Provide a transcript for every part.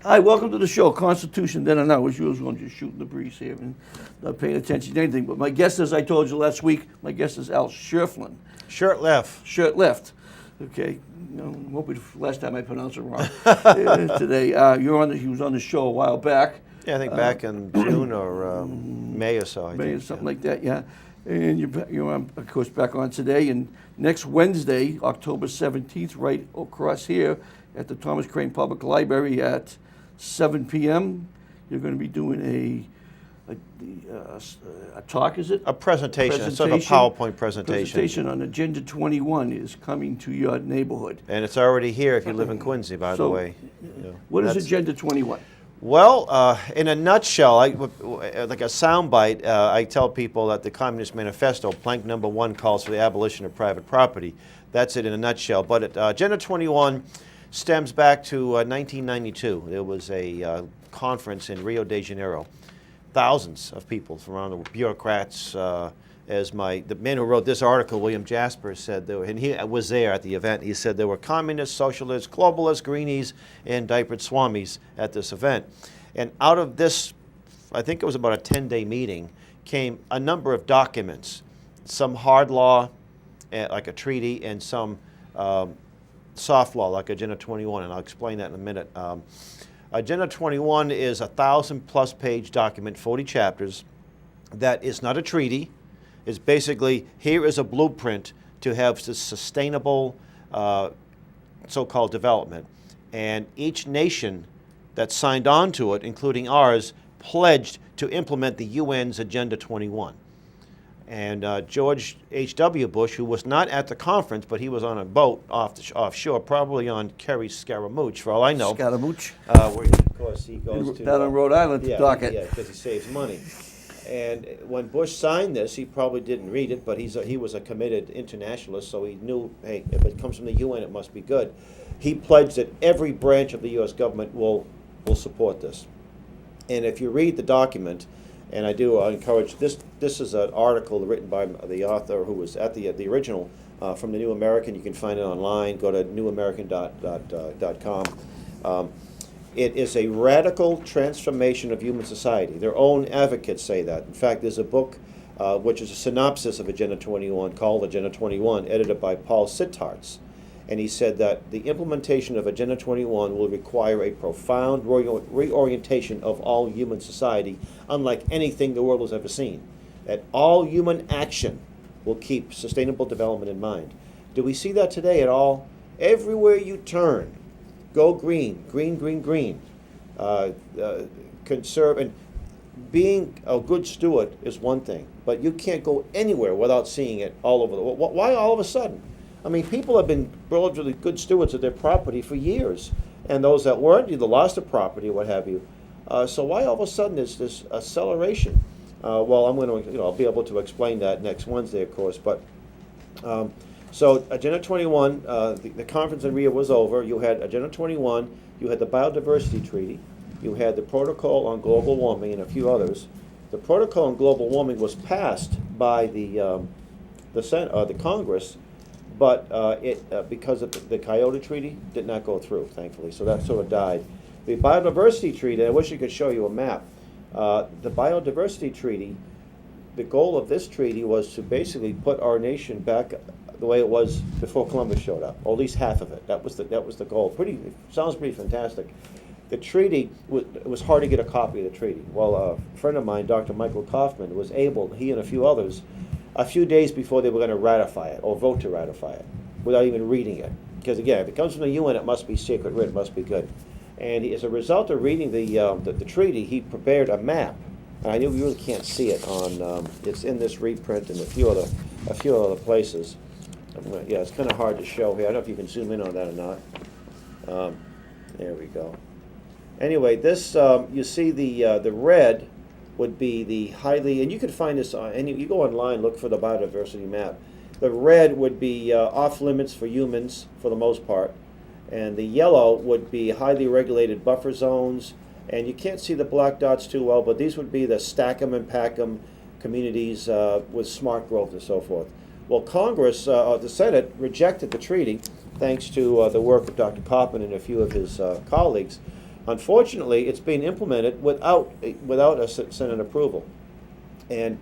Hi, welcome to the show, Constitution Then and Now. As usual, I'm just shooting the breeze here and not paying attention to anything. But my guest, as I told you last week, my guest is Al Shurtleff. Shurtleff. Okay. Hopefully last time I pronounced it wrong. Today, he was on the show a while back. Yeah, I think back in June or May or so. May or something like that, yeah. And you're on, of course, back on today. And next Wednesday, October 17th, right across here at the Thomas Crane Public Library at 7 p.m. You're going to be doing a talk, is it? A presentation, sort of a PowerPoint presentation. Presentation on Agenda 21 is coming to your neighborhood. And it's already here if you live in Quincy, by the way. What is Agenda 21? Well, in a nutshell, like a soundbite, I tell people that the Communist Manifesto, plank number 1, calls for the abolition of private property. That's it in a nutshell. But Agenda 21 stems back to 1992. There was a conference in Rio de Janeiro. Thousands of people from around the bureaucrats, the man who wrote this article, William Jasper, said, and he was there at the event, he said there were communists, socialists, globalists, greenies, and diapered swamis at this event. And out of this, I think it was about a 10-day meeting, came a number of documents, some hard law, like a treaty, and some soft law, like Agenda 21, and I'll explain that in a minute. Agenda 21 is a 1,000-plus page document, 40 chapters, that is not a treaty. It's basically, here is a blueprint to have this sustainable so-called development. And each nation that signed on to it, including ours, pledged to implement the UN's Agenda 21. And George H.W. Bush, who was not at the conference, but he was on a boat offshore, probably on Kerry Scaramouche, for all I know. Scaramouche. Where, of course, he goes to... Down on Rhode Island to dock it. Yeah, because he saves money. And when Bush signed this, he probably didn't read it, but he was a committed internationalist, so he knew, hey, if it comes from the UN, it must be good. He pledged that every branch of the U.S. government will support this. And if you read the document, and I encourage, this is an article written by the author who was at the original from the New American. You can find it online. Go to newamerican.com. It is a radical transformation of human society. Their own advocates say that. In fact, there's a book which is a synopsis of Agenda 21 called Agenda 21, edited by Paul Sittarts. And he said that the implementation of Agenda 21 will require a profound reorientation of all human society, unlike anything the world has ever seen. That all human action will keep sustainable development in mind. Do we see that today at all? Everywhere you turn, go green, green, green, green. Conserve, and being a good steward is one thing, but you can't go anywhere without seeing it all over the world. Why all of a sudden? I mean, people have been relatively good stewards of their property for years, and those that weren't either lost their property or what have you. So why all of a sudden is this acceleration? Well, I'm going to, I'll be able to explain that next Wednesday, of course. But so Agenda 21, the conference in Rio was over. You had Agenda 21. You had the Biodiversity Treaty. You had the Protocol on Global Warming and a few others. The Protocol on Global Warming was passed by the Congress. But because of the Kyoto Treaty, did not go through, thankfully. So that sort of died. The Biodiversity Treaty, I wish I could show you a map. The Biodiversity Treaty, the goal of this treaty was to basically put our nation back the way it was before Columbus showed up, or at least half of it. That was the goal. Sounds pretty fantastic. The treaty, it was hard to get a copy of the treaty. Well, a friend of mine, Dr. Michael Kaufman, was able, he and a few others, a few days before they were going to ratify it or vote to ratify it without even reading it. Because again, if it comes from the UN, it must be sacred writ, it must be good. And as a result of reading the treaty, he prepared a map. And I knew you really can't see it on, it's in this reprint and a few other places. Yeah, it's kind of hard to show here. I don't know if you can zoom in on that or not. There we go. Anyway, this, you see the red would be the highly, and you can find this on, and you go online, look for the biodiversity map. The red would be off limits for humans for the most part, and the yellow would be highly regulated buffer zones, and you can't see the black dots too well, but these would be the stack 'em and pack 'em communities with smart growth and so forth. Well, Congress, the Senate, rejected the treaty, thanks to the work of Dr. Koppman and a few of his colleagues. Unfortunately, it's being implemented without a Senate approval. And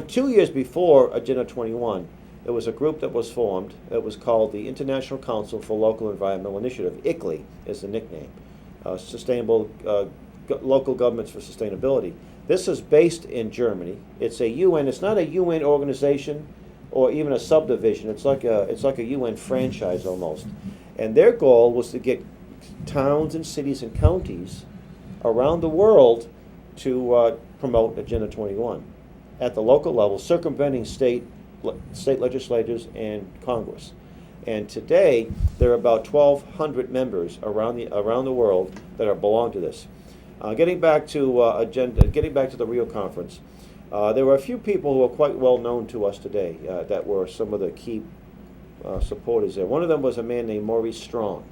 2 years before Agenda 21, there was a group that was formed that was called the International Council for Local Environmental Initiative. ICLEI is the nickname. Sustainable Local Governments for Sustainability. This is based in Germany. It's a UN. It's not a UN organization or even a subdivision. It's like a UN franchise almost. And their goal was to get towns and cities and counties around the world to promote Agenda 21 at the local level, circumventing state legislatures and Congress. And today there are about 1,200 members around the world that belong to this. Getting back to the Rio conference, there were a few people who are quite well known to us today that were some of the key supporters there. One of them was a man named Maurice Strong.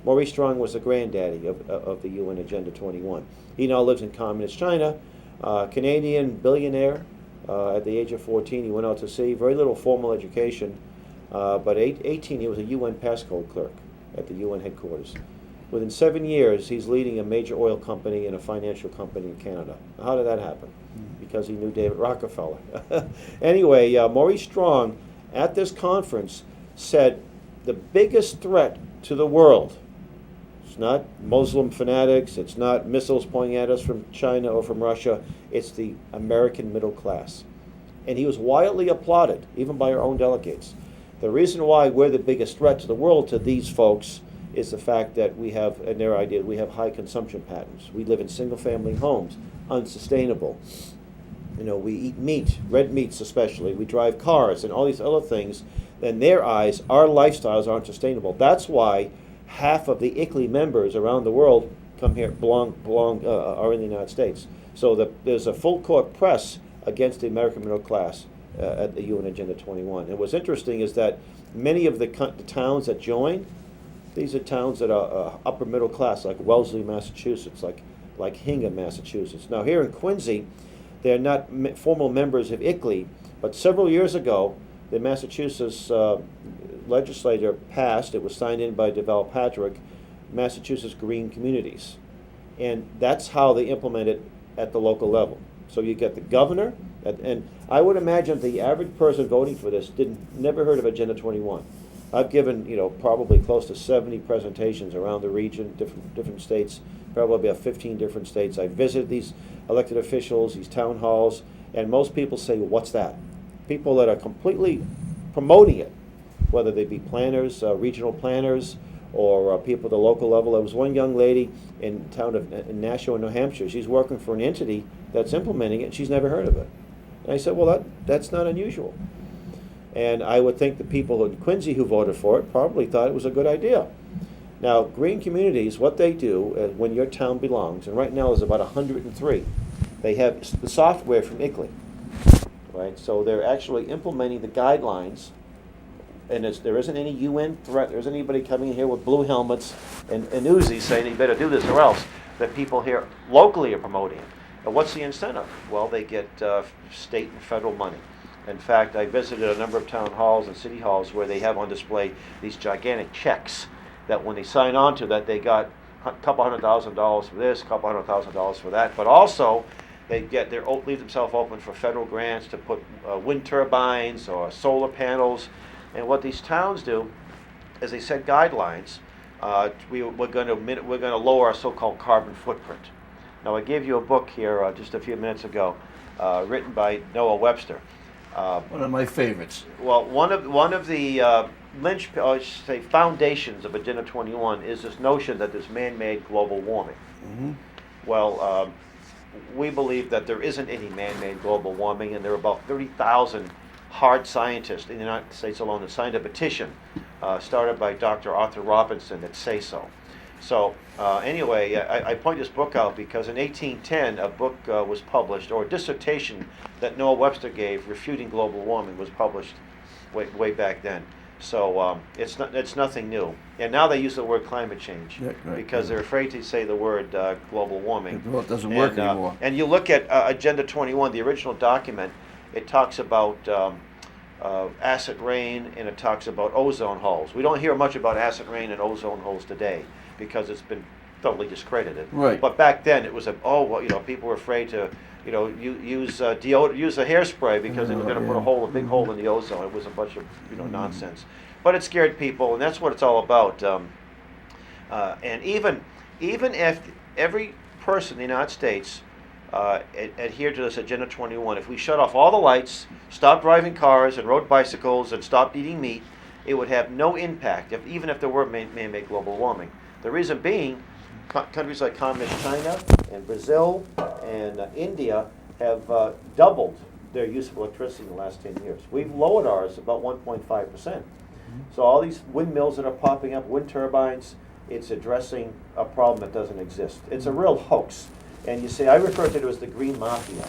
Maurice Strong was the granddaddy of the UN Agenda 21. He now lives in communist China, Canadian billionaire. At the age of 14, he went out to sea, very little formal education, but 18, he was a UN passcode clerk at the UN headquarters. Within 7 years, he's leading a major oil company and a financial company in Canada. How did that happen? Because he knew David Rockefeller. Anyway, Maurice Strong, at this conference, said the biggest threat to the world, it's not Muslim fanatics, it's not missiles pointing at us from China or from Russia, it's the American middle class. And he was widely applauded, even by our own delegates. The reason why we're the biggest threat to the world to these folks is the fact that we have, in their idea, we have high consumption patterns. We live in single-family homes, unsustainable. You know, we eat meat, red meats especially. We drive cars and all these other things. In their eyes, our lifestyles aren't sustainable. That's why half of the ICLEI members around the world are in the United States. So there's a full court press against the American middle class at the UN Agenda 21. And what's interesting is that many of the towns that join, these are towns that are upper middle class, like Wellesley, Massachusetts, like Hingham, Massachusetts. Now here in Quincy, they're not formal members of ICLEI, but several years ago, the Massachusetts legislature passed, it was signed in by DeVal Patrick, Massachusetts Green Communities. And that's how they implement it at the local level. So you get the governor, and I would imagine the average person voting for this never heard of Agenda 21. I've given, probably close to 70 presentations around the region, different states, probably about 15 different states. I visited these elected officials, these town halls, and most people say, what's that? People that are completely promoting it, whether they be planners, regional planners, or people at the local level. There was one young lady in town in Nashua, New Hampshire. She's working for an entity that's implementing it, and she's never heard of it. And I said, well, that's not unusual. And I would think the people in Quincy who voted for it probably thought it was a good idea. Now, green communities, what they do when your town belongs, and right now there's about 103, they have the software from ICLEI, right? So they're actually implementing the guidelines, and there isn't any UN threat. There isn't anybody coming in here with blue helmets and Uzis saying you better do this or else. That people here locally are promoting it. And what's the incentive? Well, they get state and federal money. In fact, I visited a number of town halls and city halls where they have on display these gigantic checks that when they sign on to that, they got a couple $100,000 for this, a couple $100,000 for that, but also they leave themselves open for federal grants to put wind turbines or solar panels. And what these towns do is they set guidelines. We're going to lower our so-called carbon footprint. Now, I gave you a book here just a few minutes ago, written by Noah Webster. One of my favorites. Well, one of the foundations of Agenda 21 is this notion that there's man-made global warming. Mm-hmm. Well, we believe that there isn't any man-made global warming, and there are about 30,000 hard scientists in the United States alone that signed a petition started by Dr. Arthur Robinson that say so. So anyway, I point this book out because in 1810 a book was published, or a dissertation that Noah Webster gave refuting global warming was published way back then. So it's nothing new. And now they use the word climate change because they're afraid to say the word global warming. Well, it doesn't work anymore. And you look at Agenda 21, the original document, it talks about acid rain, and it talks about ozone holes. We don't hear much about acid rain and ozone holes today because it's been totally discredited. Right. But back then it was people were afraid to, use use a hairspray because it was going to put a big hole in the ozone. It was a bunch of nonsense. But it scared people, and that's what it's all about. And even if every person in the United States adhered to this Agenda 21, if we shut off all the lights, stopped driving cars and rode bicycles, and stopped eating meat, it would have no impact, even if there were man-made global warming. The reason being, countries like communist China and Brazil and India have doubled their use of electricity in the last 10 years. We've lowered ours about 1.5%. So all these windmills that are popping up, wind turbines, it's addressing a problem that doesn't exist. It's a real hoax. And you see, I refer to it as the green mafia.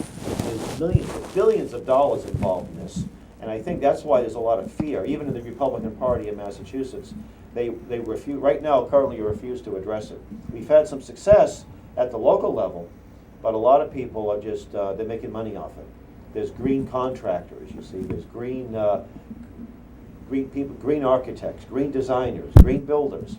There's billions of dollars involved in this. And I think that's why there's a lot of fear, even in the Republican Party in Massachusetts. They refuse, right now, currently refuse to address it. We've had some success at the local level, but a lot of people are just, they're making money off it. There's green contractors, you see, there's green people, green architects, green designers, green builders.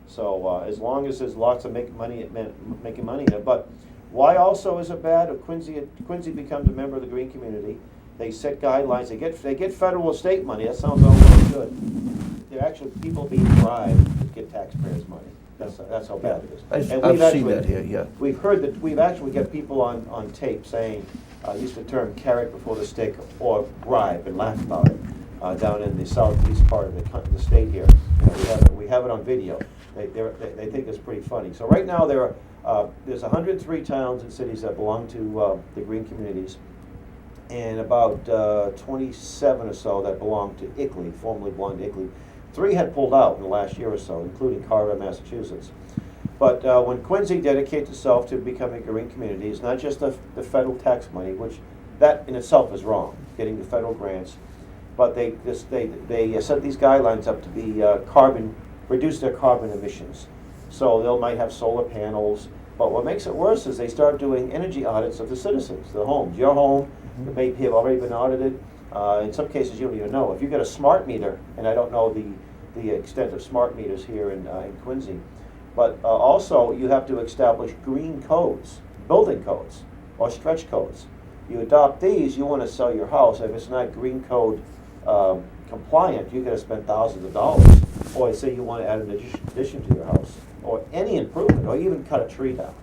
So as long as there's lots of making money in it. But why also is it bad? If Quincy becomes a member of the green community, they set guidelines. They get federal or state money. That sounds all very good. They're actually people being bribed to get taxpayers' money. That's how bad it is. I've seen that here. Yeah. We've heard that we've actually got people on tape saying, use the term "carrot before the stick" or bribe and laugh about it down in the southeast part of the state here. We have it on video. They think it's pretty funny. So right now there's 103 towns and cities that belong to the green communities, and about 27 or so that belong to ICLEI, formerly belonged to ICLEI. 3 had pulled out in the last year or so, including Carver, Massachusetts. But when Quincy dedicates itself to becoming a green community, it's not just the federal tax money, which that in itself is wrong, getting the federal grants, but they set these guidelines up to be reduce their carbon emissions. So they might have solar panels, but what makes it worse is they start doing energy audits of the citizens, the homes. Your home may have already been audited. In some cases, you don't even know. If you get a smart meter, and I don't know the extent of smart meters here in Quincy, but also you have to establish green codes, building codes, or stretch codes. You adopt these, you want to sell your house. If it's not green code compliant, you're going to spend thousands of dollars. Or say you want to add an addition to your house, or any improvement, or even cut a tree down.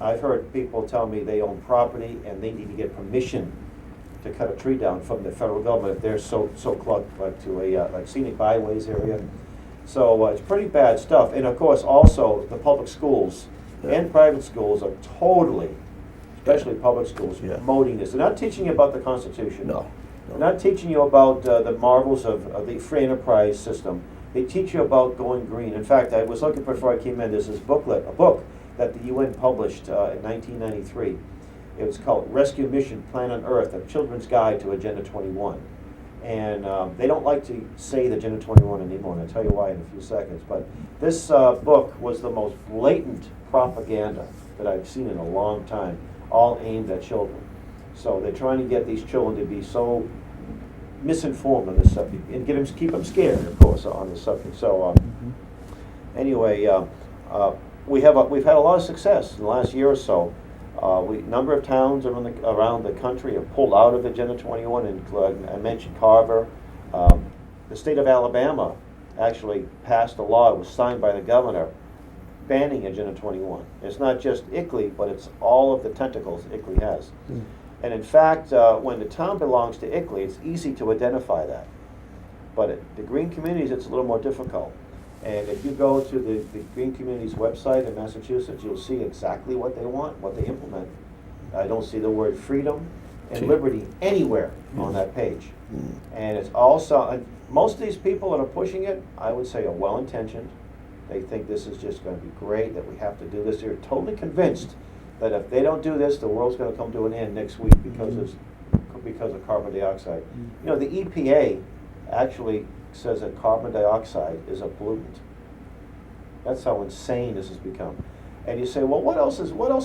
I've heard people tell me they own property and they need to get permission to cut a tree down from the federal government if they're so close like to a like scenic byways area. So it's pretty bad stuff. And of course, also the public schools and private schools are totally, especially public schools, promoting this. They're not teaching you about the Constitution. No. They're not teaching you about the marvels of the free enterprise system. They teach you about going green. In fact, I was looking before I came in. There's this booklet, a book that the UN published in 1993. It was called Rescue Mission Plan on Earth, a children's guide to Agenda 21. And they don't like to say the Agenda 21 anymore, and I'll tell you why in a few seconds. But this book was the most blatant propaganda that I've seen in a long time, all aimed at children. So they're trying to get these children to be so misinformed on this subject and keep them scared, of course, on this subject. So anyway, we've had a lot of success in the last year or so. Number of towns around the country have pulled out of Agenda 21, and I mentioned Carver. The state of Alabama actually passed a law. It was signed by the governor banning Agenda 21. It's not just ICLEI, but it's all of the tentacles ICLEI has. And in fact, when the town belongs to ICLEI, it's easy to identify that. But the green communities, it's a little more difficult. And if you go to the Green Communities website in Massachusetts, you'll see exactly what they want, what they implement. I don't see the word freedom and liberty anywhere on that page. And it's also, and most of these people that are pushing it, I would say, are well-intentioned. They think this is just going to be great, that we have to do this. They're totally convinced that if they don't do this, the world's going to come to an end next week because of carbon dioxide. You know, the EPA actually says that carbon dioxide is a pollutant. That's how insane this has become. And you say, well, what else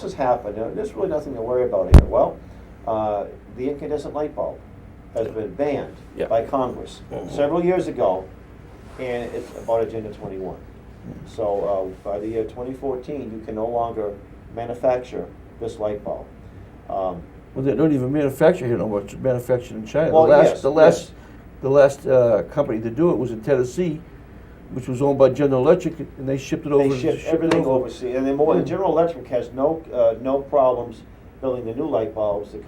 has happened? There's really nothing to worry about here. Well, the incandescent light bulb has been banned by Congress several years ago, and it's about Agenda 21. So by the year 2014, you can no longer manufacture this light bulb. Well, they don't even manufacture here no more. It's manufactured in China. Well, yes, The last company to do it was in Tennessee, which was owned by General Electric, and they shipped it over. They ship everything overseas, and General Electric has no problems building the new light bulbs, the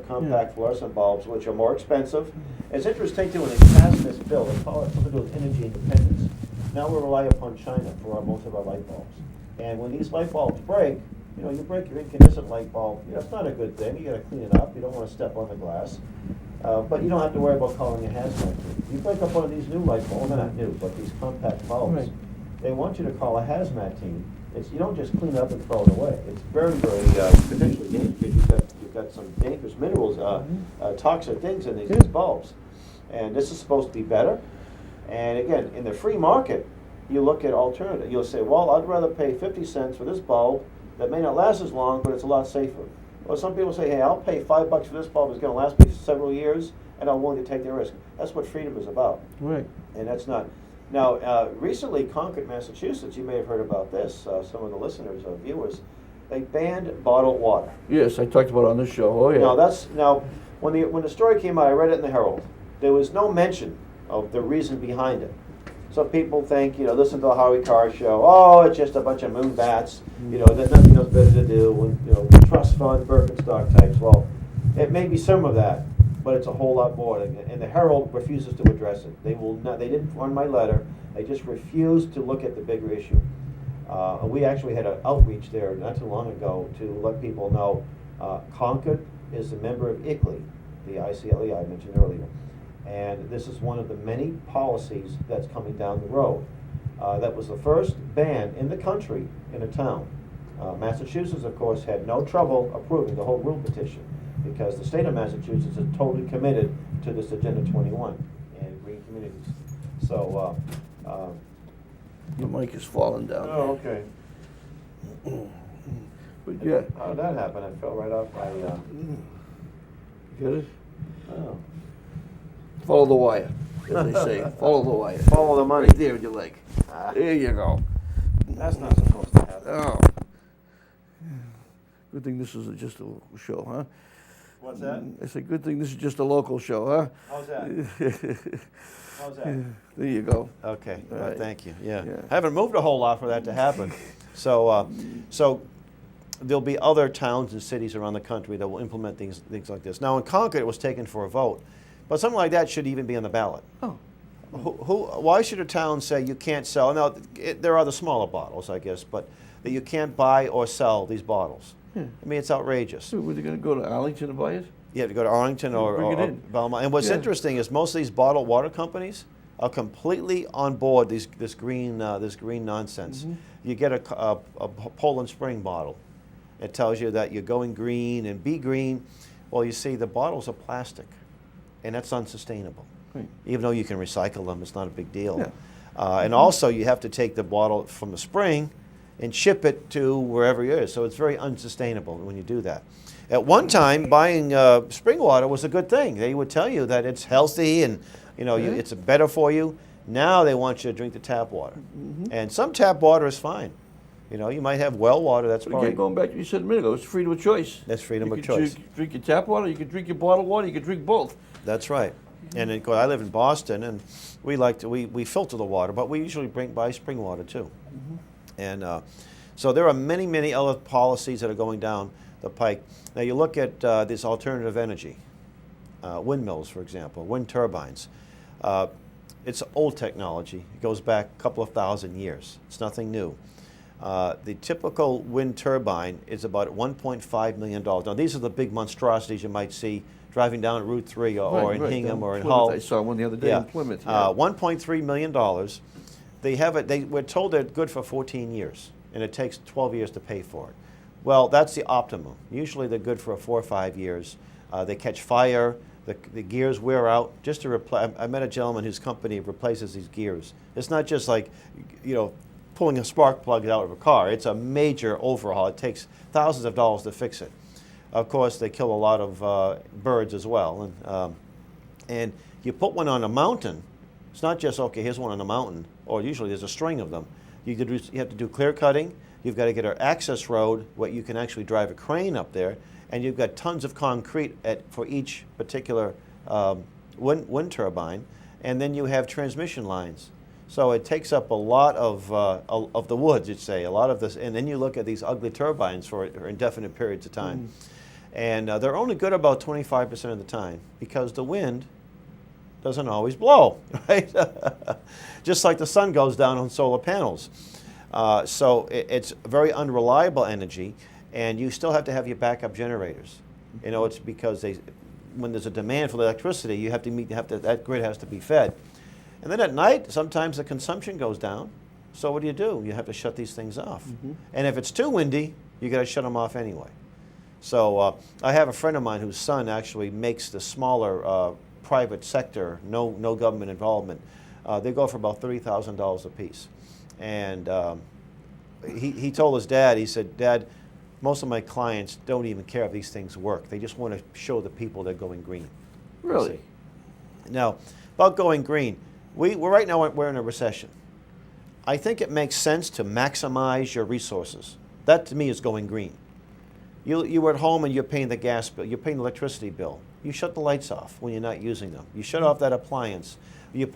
compact fluorescent bulbs, which are more expensive. It's interesting too, when they passed this bill, they call it something to do with energy independence. Now we rely upon China for most of our light bulbs. And when these light bulbs break, you break your incandescent light bulb, it's not a good thing. You gotta clean it up. You don't wanna step on the glass. But you don't have to worry about calling a hazmat team. You break up one of these new light bulbs, well, they're not new, but these compact bulbs, Right. they want you to call a hazmat team. You don't just clean it up and throw it away. It's very, very potentially dangerous. You've got some dangerous minerals, toxic things in these bulbs. And this is supposed to be better. And again, in the free market, you look at alternative. You'll say, well, I'd rather pay 50 cents for this bulb that may not last as long, but it's a lot safer. Well, some people say, hey, I'll pay $5 for this bulb. It's going to last me several years, and I'm willing to take the risk. That's what freedom is about. Right. And that's not. Now, recently, Concord, Massachusetts, you may have heard about this, some of the listeners or viewers, they banned bottled water. Yes, I talked about it on this show. Oh, yeah. Now, when the story came out, I read it in the Herald. There was no mention of the reason behind it. So people think, listen to the Howie Carr show, oh, it's just a bunch of moon bats, there's nothing else better to do, and, trust fund, Birkenstock types. Well, it may be some of that, but it's a whole lot more. And the Herald refuses to address it. They will not. They didn't run my letter. They just refused to look at the bigger issue. We actually had an outreach there not too long ago to let people know Concord is a member of ICLEI, the ICLE I mentioned earlier. And this is one of the many policies that's coming down the road. That was the first ban in the country in a town. Massachusetts, of course, had no trouble approving the whole rule petition because the state of Massachusetts is totally committed to this Agenda 21 and green communities. So, Your mic is falling down. oh, okay. But yeah. How did that happen? It fell right off my. Get it? Oh. Follow the wire, as they say. Follow the wire. Follow the money. Right there with your leg. There you go. That's not supposed to happen. Oh. Good thing this is just a local show, huh? What's that? It's a good thing this is just a local show, huh? How's that? How's that? There you go. Okay, All right. thank you. Yeah. Yeah. I haven't moved a whole lot for that to happen. So there'll be other towns and cities around the country that will implement things like this. Now in Concord, it was taken for a vote, but something like that should even be on the ballot. Oh. Why should a town say you can't sell? Now there are the smaller bottles, I guess, but that you can't buy or sell these bottles. Yeah. I mean, it's outrageous. So were they going to go to Arlington to buy it? You have to go to Arlington or Bring it in. Belmont. And what's Yeah. interesting is most of these bottled water companies are completely on board this green nonsense. Mm-hmm. You get a Poland Spring bottle. It tells you that you're going green and be green. Well, you see, the bottles are plastic, and that's unsustainable. Right. Even though you can recycle them, it's not a big deal. Yeah. And also, you have to take the bottle from the spring and ship it to wherever it is. So it's very unsustainable when you do that. At one time, buying spring water was a good thing. They would tell you that it's healthy and it's better for you. Now they want you to drink the tap water. Mm-hmm. And some tap water is fine. You might have well water. That's But probably again, going back to what you said a minute ago, it's freedom of choice. That's freedom of You choice. can drink your tap water, you can drink your bottled water, you can drink both. That's right. And of course, I live in Boston, and we filter the water, but we usually buy spring water too. Mm-hmm. And so there are many other policies that are going down the pike. Now you look at this alternative energy, windmills, for example, wind turbines. It's old technology. It goes back a couple of thousand years. It's nothing new. The typical wind turbine is about $1.5 million. Now these are the big monstrosities you might see driving down Route 3 or in Hingham or in Plymouth. Hull. I saw one the other day in Plymouth. $1.3 million. They have it. We're told they're good for 14 years, and it takes 12 years to pay for it. Well, that's the optimum. Usually they're good for 4 or 5 years. They catch fire. The gears wear out. Just to replace, I met a gentleman whose company replaces these gears. It's not just like, pulling a spark plug out of a car. It's a major overhaul. It takes thousands of dollars to fix it. Of course, they kill a lot of birds as well. And you put one on a mountain. It's not just, okay, here's one on a mountain, or usually there's a string of them. You have to do clear cutting. You've got to get an access road where you can actually drive a crane up there, and you've got tons of concrete for each particular wind turbine, and then you have transmission lines. So it takes up a lot of the woods, you'd say, a lot of this, and then you look at these ugly turbines for indefinite periods of time. And they're only good about 25% of the time because the wind doesn't always blow, right? Just like the sun goes down on solar panels. So it's very unreliable energy, and you still have to have your backup generators. You know, it's because when there's a demand for the electricity, you have to meet, that grid has to be fed. And then at night, sometimes the consumption goes down. So what do? You have to shut these things off. And if it's too windy, you got to shut them off anyway. So I have a friend of mine whose son actually makes the smaller private sector, no government involvement. They go for about $30,000 a piece. And he told his dad, he said, "Dad, most of my clients don't even care if these things work. They just want to show the people they're going green." Really? Now, about going green, right now we're in a recession. I think it makes sense to maximize your resources. That to me is going green. You're at home and you're paying the gas bill, you're paying the electricity bill. You shut the lights off when you're not using them. You shut off that appliance. You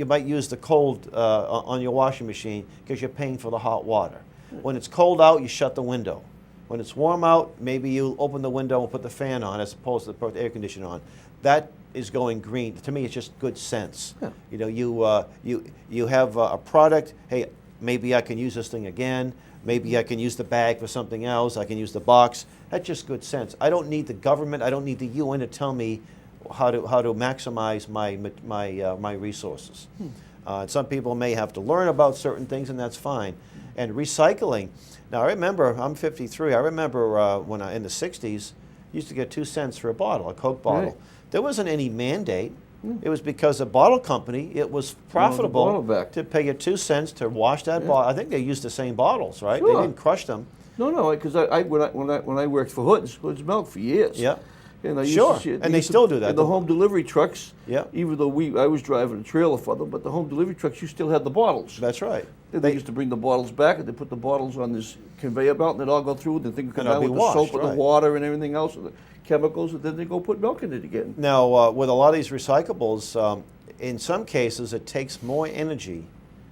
might use the cold on your washing machine because you're paying for the hot water. When it's cold out, you shut the window. When it's warm out, maybe you open the window and put the fan on as opposed to put the air conditioner on. That is going green. To me, it's just good sense. Yeah. You know, you have a product. Hey, maybe I can use this thing again. Maybe I can use the bag for something else. I can use the box. That's just good sense. I don't need the government. I don't need the UN to tell me how to maximize my resources. Some people may have to learn about certain things, and that's fine. And recycling. Now, I remember, I'm 53. I remember when in the 60s, you used to get 2 cents for a bottle, a Coke bottle. Right. There wasn't any mandate. It was because the bottle company, it was profitable to pay you 2 cents to wash that bottle. I think they used the same bottles, right? Sure. They didn't crush them. No, because when I worked for Hood's Milk for years. Yeah. And I sure, used to, and they still do that. And the home delivery trucks, yeah. Even though I was driving a trailer for them, but the home delivery trucks, you still had the bottles. That's right. They used to bring the bottles back, and they put the bottles on this conveyor belt, and they'd all go through, and the thing would come down with the soap and the water and everything else, and the chemicals, and then they go put milk in it again. Now, with a lot of these recyclables, in some cases, it takes more energy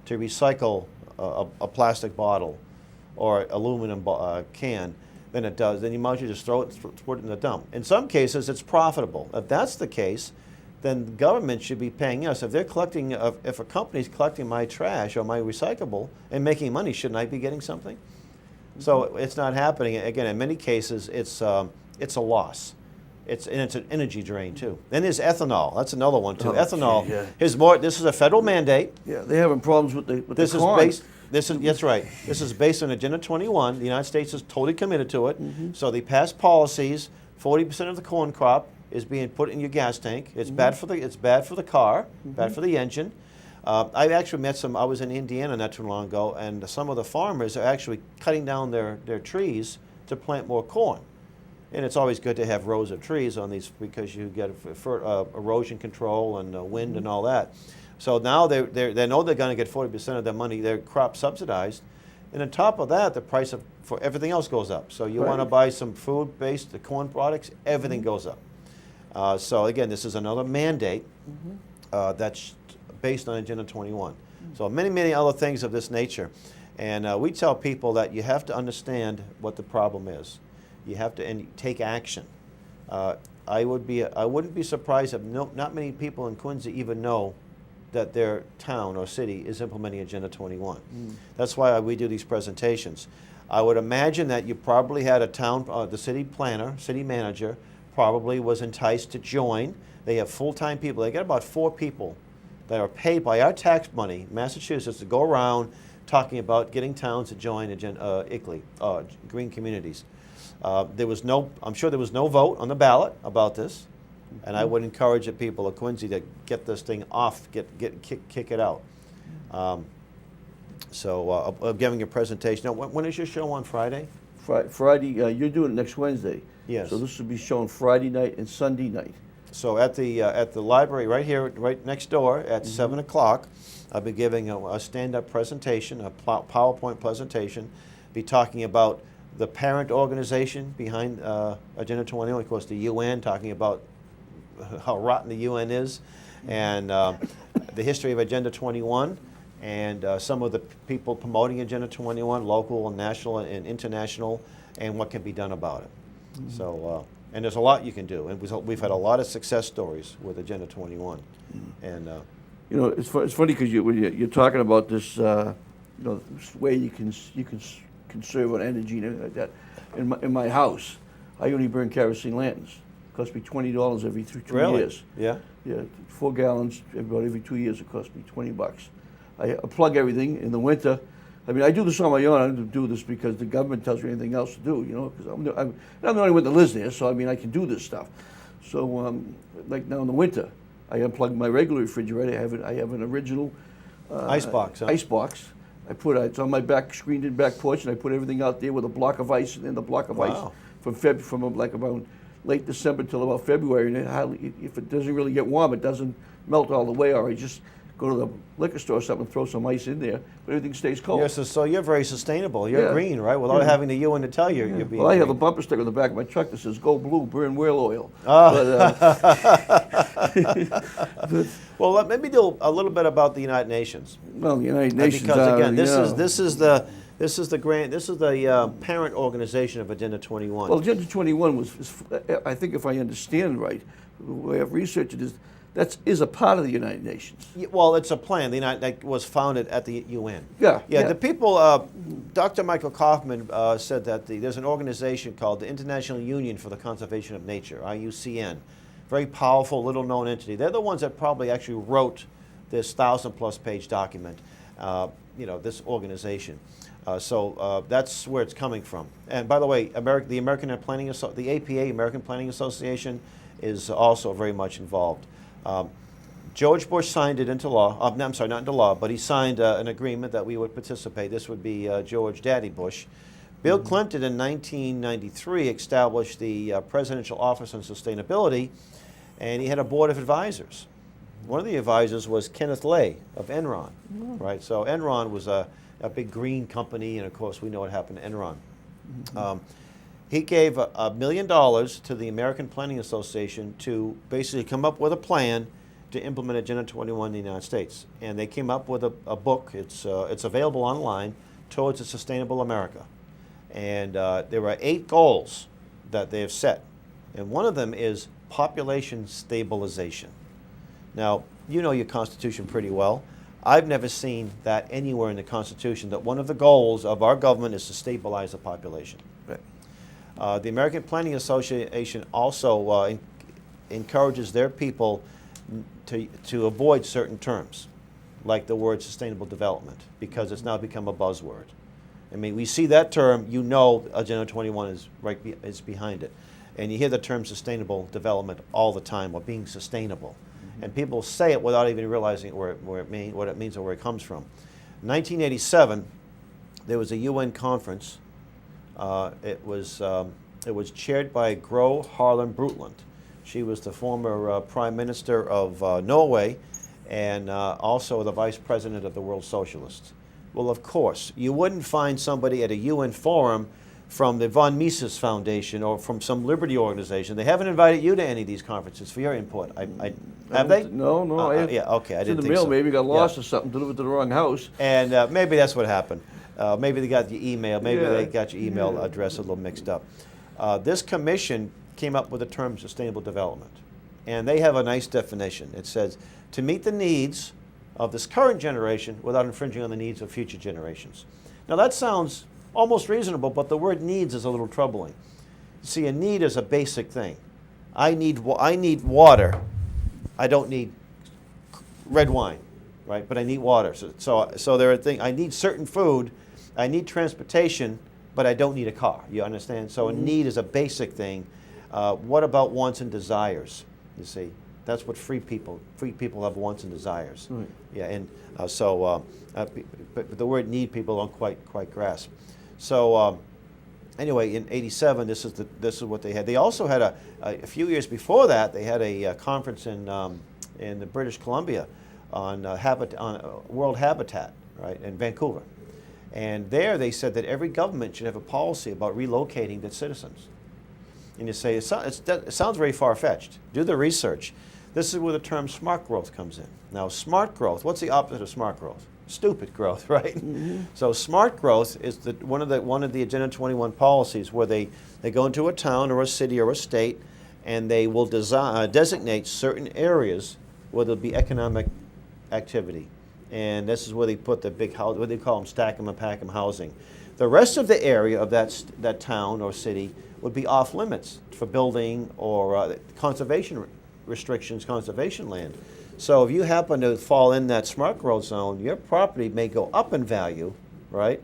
to recycle a plastic bottle or aluminum can than it does. Then you might as well just throw it in the dump. In some cases, it's profitable. If that's the case, then the government should be paying us. If they're collecting, if a company's collecting my trash or my recyclable and making money, shouldn't I be getting something? So it's not happening. Again, in many cases, it's a loss. It's an energy drain too. Then there's ethanol. That's another one too. Ethanol is more. This is a federal mandate. Yeah, they're having problems with the corn. That's right. This is based on Agenda 21. The United States is totally committed to it. So they passed policies. 40% of the corn crop is being put in your gas tank. It's bad for the car, bad for the engine. I actually met I was in Indiana not too long ago, and some of the farmers are actually cutting down their trees to plant more corn. And it's always good to have rows of trees on these because you get erosion control and wind and all that. So now they know they're going to get 40% of their money, their crop subsidized. And on top of that, the price for everything else goes up. So you want to buy some food-based corn products, everything goes up. So again, this is another mandate that's based on Agenda 21. So many other things of this nature. And we tell people that you have to understand what the problem is. You have to take action. I wouldn't be surprised if not many people in Quincy even know that their town or city is implementing Agenda 21. That's why we do these presentations. I would imagine that you probably had the city planner, city manager, probably was enticed to join. They have full-time people. They got about 4 people that are paid by our tax money, Massachusetts, to go around talking about getting towns to join ICLEI, Green Communities. I'm sure there was no vote on the ballot about this. And I would encourage the people of Quincy to get this thing off, kick it out. So I'm giving a presentation. Now, when is your show on Friday? Friday, you're doing it next Wednesday. Yes. So this will be shown Friday night and Sunday night. So at the library right here, right next door at 7 o'clock, I'll be giving a stand-up presentation, a PowerPoint presentation, be talking about the parent organization behind Agenda 21, of course the UN, talking about how rotten the UN is, and the history of Agenda 21, and some of the people promoting Agenda 21, local and national and international, and what can be done about it. So, and there's a lot you can do, and we've had a lot of success stories with Agenda 21, and You know, it's funny because when you're talking about this, this way you can conserve on energy and everything like that. In my house, I only burn kerosene lanterns. It costs me $20 every two really? years. Yeah. Yeah, 4 gallons about every 2 years. It costs me $20. I plug everything in the winter. I mean, I do this on my own. I don't do this because the government tells me anything else to do. You know, because I'm the only one that lives there. So I mean, I can do this stuff. So like now in the winter, I unplug my regular refrigerator. I have an original Ice box. Huh? Ice box. It's on my back screened-in back porch, and I put everything out there with a block of ice, and then the block of ice from like around late December till about February. And if it doesn't really get warm, it doesn't melt all the way, or I just go to the liquor store or something and throw some ice in there, but everything stays cold. Yes, so you're very sustainable. You're green, right? Without having the UN to tell you, you're being Well, I have green. a bumper sticker on the back of my truck that says "Go Blue, burn whale oil." Well, let me do a little bit about the United Nations. Well, the United Nations, because again, this is the parent organization of Agenda 21. Well, Agenda 21 was, I think, if I understand right, the way I've researched it is a part of the United Nations. Well, it's a plan. That was founded at the UN. Yeah. The people. Dr. Michael Kaufman said that there's an organization called the International Union for the Conservation of Nature, IUCN. Very powerful, little-known entity. They're the ones that probably actually wrote this 1,000-plus page document. This organization. So that's where it's coming from. And by the way, the the APA, American Planning Association, is also very much involved. George Bush signed it into law. I'm sorry, not into law, but he signed an agreement that we would participate. This would be George Daddy Bush. Bill Clinton in 1993 established the Presidential Office on Sustainability, and he had a board of advisors. One of the advisors was Kenneth Lay of Enron, right? So Enron was a big green company, and of course we know what happened to Enron. He gave $1 million to the American Planning Association to basically come up with a plan to implement Agenda 21 in the United States. And they came up with a book. It's available online, Towards a Sustainable America. And there are 8 goals that they have set. And one of them is population stabilization. Now, you know your Constitution pretty well. I've never seen that anywhere in the Constitution, that one of the goals of our government is to stabilize the population. The American Planning Association also encourages their people to avoid certain terms, like the word sustainable development, because it's now become a buzzword. I mean, we see that term, you know Agenda 21 is behind it. And you hear the term sustainable development all the time, or being sustainable. And people say it without even realizing what it means or where it comes from. In 1987, there was a UN conference. It was chaired by Gro Harlem Brundtland. She was the former Prime Minister of Norway, and also the Vice President of the World Socialists. Well, of course, you wouldn't find somebody at a UN forum from the von Mises Foundation or from some liberty organization. They haven't invited you to any of these conferences for your input. Have they? No. Yeah, okay, I it's in didn't the think mail, so. maybe got lost or something, delivered to the wrong house. And maybe that's what happened. Maybe they got your email. Maybe Yeah. they got your email address a little mixed up. This commission came up with the term sustainable development. And they have a nice definition. It says, to meet the needs of this current generation without infringing on the needs of future generations. Now that sounds almost reasonable, but the word needs is a little troubling. See, a need is a basic thing. I need water. I don't need red wine, right? But I need water. So there are things. I need certain food. I need transportation, but I don't need a car. You understand? So a need is a basic thing. What about wants and desires? You see, that's what free people have wants and desires. Right. Yeah, and but the word need people don't quite grasp. So anyway, in '87, this is what they had. They also had a few years before that. They had a conference in the British Columbia on world habitat, right, in Vancouver, and there they said that every government should have a policy about relocating its citizens. And you say it sounds very far-fetched. Do the research. This is where the term smart growth comes in. Now, smart growth. What's the opposite of smart growth? Stupid growth, right? Mm-hmm. So smart growth is one of the Agenda 21 policies where they go into a town or a city or a state, and they will designate certain areas where there'll be economic activity. And this is where they put the big house, what they call them, stack 'em and pack 'em housing. The rest of the area of that town or city would be off limits for building or conservation restrictions, conservation land. So if you happen to fall in that smart growth zone, your property may go up in value, right?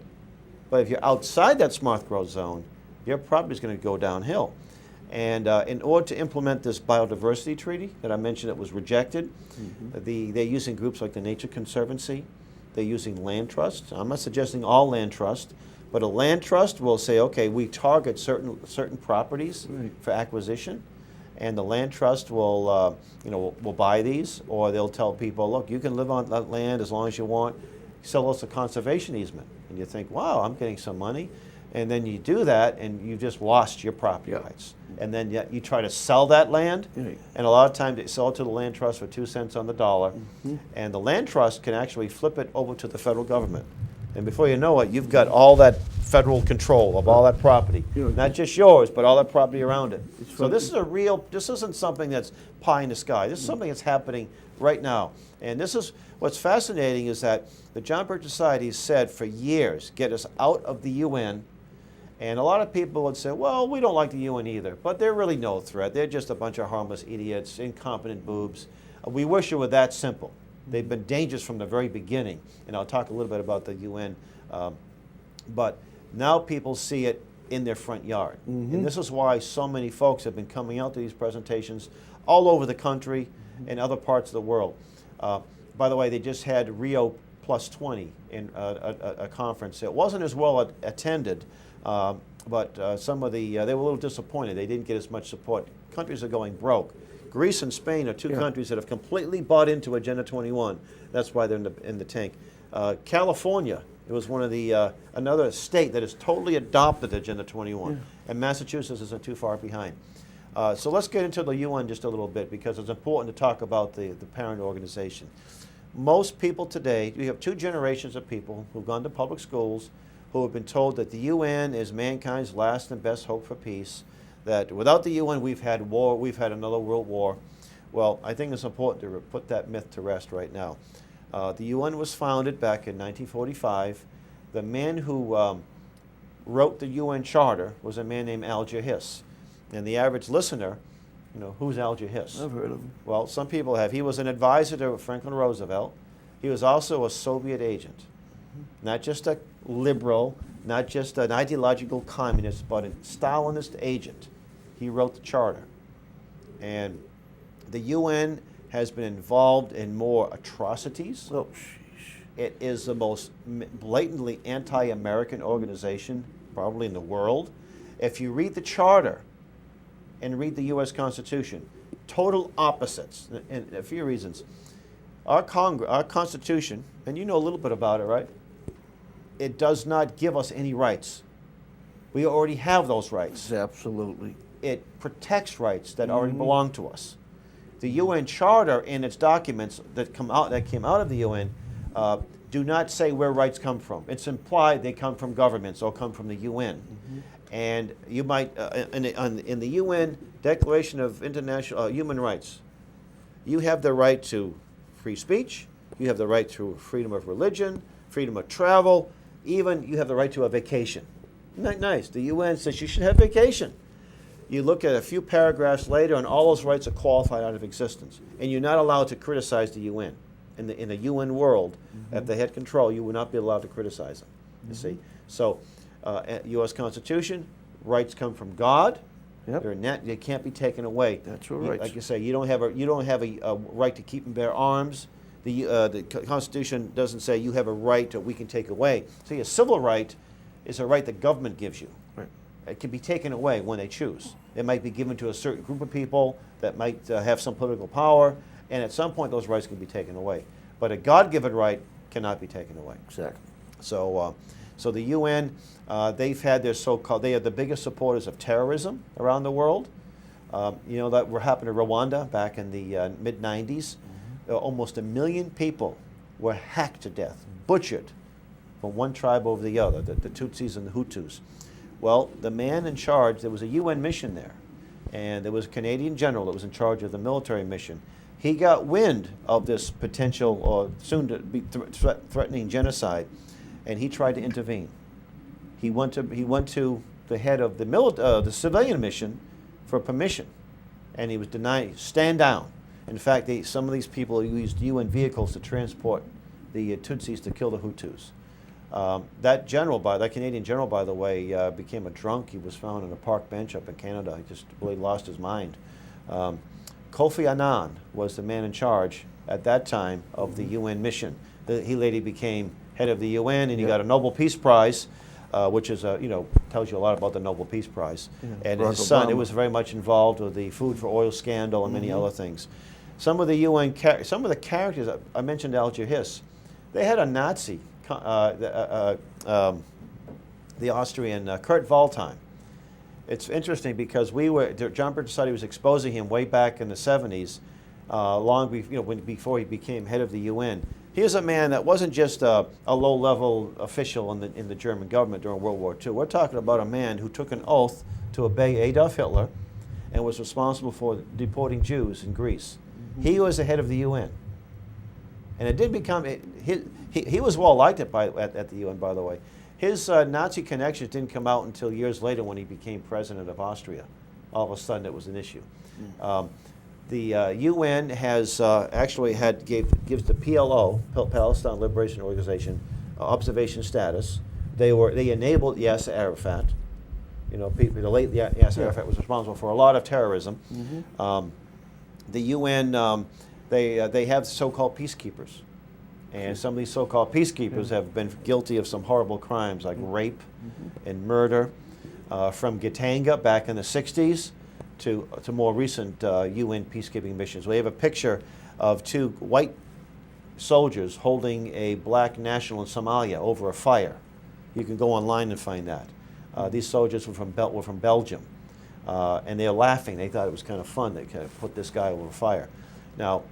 But if you're outside that smart growth zone, your property is going to go downhill. And in order to implement this biodiversity treaty that I mentioned that was rejected, they're using groups like the Nature Conservancy. They're using land trusts. I'm not suggesting all land trusts, but a land trust will say, okay, we target certain properties for acquisition, and the land trust will will buy these, or they'll tell people, look, you can live on that land as long as you want. Sell us a conservation easement, and you think, wow, I'm getting some money. And then you do that, and you've just lost your property rights. And then you try to sell that land, and a lot of times they sell it to the land trust for 2 cents on the dollar, and the land trust can actually flip it over to the federal government. And before you know it, you've got all that federal control of all that property, not just yours, but all that property around it. So this isn't something that's pie in the sky. This is something that's happening right now. And this is what's fascinating is that the John Birch Society has said for years, get us out of the UN. And a lot of people would say, well, we don't like the UN either, but they're really no threat. They're just a bunch of harmless idiots, incompetent boobs. We wish it were that simple. They've been dangerous from the very beginning, and I'll talk a little bit about the UN. But now people see it in their front yard. And this is why so many folks have been coming out to these presentations all over the country and other parts of the world. By the way, they just had Rio Plus 20 in a conference. It wasn't as well attended, but some of they were a little disappointed. They didn't get as much support. Countries are going broke. Greece and Spain are two countries that have completely bought into Agenda 21. That's why they're in the tank. California, it was one of the another state that has totally adopted Agenda 21, and Massachusetts isn't too far behind. So let's get into the UN just a little bit, because it's important to talk about the parent organization. Most people today, we have 2 generations of people who've gone to public schools who have been told that the UN is mankind's last and best hope for peace, that without the UN we've had war, we've had another world war. Well, I think it's important to put that myth to rest right now. The UN was founded back in 1945. The man who wrote the UN Charter was a man named Alger Hiss. And the average listener, who's Alger Hiss? I've heard of him. Well, some people have. He was an advisor to Franklin Roosevelt. He was also a Soviet agent. Not just a liberal, not just an ideological communist, but a Stalinist agent. He wrote the charter. And the UN has been involved in more atrocities. Oh, sheesh. It is the most blatantly anti-American organization probably in the world. If you read the charter and read the U.S. Constitution, total opposites, and a few reasons. Our Constitution, and you know a little bit about it, right? It does not give us any rights. We already have those rights. Absolutely. It protects rights that already belong to us. The UN Charter and its documents that came out of the UN do not say where rights come from. It's implied they come from governments or come from the UN. And you might, in the UN Declaration of International Human Rights, you have the right to free speech, you have the right to freedom of religion, freedom of travel, even you have the right to a vacation. Isn't that nice? The UN says you should have vacation. You look at a few paragraphs later and all those rights are qualified out of existence. And you're not allowed to criticize the UN. In the UN world, if they had control, you would not be allowed to criticize them, you see. So, U.S. Constitution, rights come from God. Yep. They can't be taken away. That's right. Like you say, you don't have a right to keep and bear arms. The Constitution doesn't say you have a right that we can take away. See, a civil right is a right the government gives you. Right. it can be taken away when they choose. It might be given to a certain group of people that might have some political power, and at some point those rights can be taken away. But a God-given right cannot be taken away. Exactly. So, so the UN, they've had their so-called, they are the biggest supporters of terrorism around the world. You know, that happened to Rwanda back in the mid-90s. Almost 1 million people were hacked to death, butchered from one tribe over the other, the Tutsis and the Hutus. Well, the man in charge, there was a UN mission there, and there was a Canadian general that was in charge of the military mission. He got wind of this potential or soon to be threatening genocide, and he tried to intervene. He went to the head of the civilian mission for permission, and he was denied. Stand down. In fact, some of these people used UN vehicles to transport the Tutsis to kill the Hutus. That Canadian general, by the way, became a drunk. He was found on a park bench up in Canada. He just really lost his mind. Kofi Annan was the man in charge at that time of the UN mission. He later became head of the UN, and he got a Nobel Peace Prize, which is tells you a lot about the Nobel Peace Prize. And Barack his son, Obama. it was very much involved with the food for oil scandal and many other things. Some of the UN, some of the characters I mentioned, Alger Hiss, they had a Nazi, the Austrian Kurt Waldheim. It's interesting because John Birch Society was exposing him way back in the 70s, before he became head of the UN. Here's a man that wasn't just a low-level official in the German government during World War II. We're talking about a man who took an oath to obey Adolf Hitler and was responsible for deporting Jews in Greece. He was the head of the UN. And it did become, he was well liked at the UN, by the way. His Nazi connections didn't come out until years later when he became president of Austria. All of a sudden it was an issue. The UN has actually gives the PLO, Palestine Liberation Organization, observation status. They enabled Yasser Arafat. You know, the late Yasser Arafat was responsible for a lot of terrorism. The UN, they have so-called peacekeepers. And some of these so-called peacekeepers have been guilty of some horrible crimes like rape and murder, from Gitanga back in the 60s to more recent UN peacekeeping missions. We have a picture of 2 white soldiers holding a black national in Somalia over a fire. You can go online and find that. These soldiers were from Belgium, and they're laughing. They thought it was kind of fun. They kind of put this guy over a fire. Now,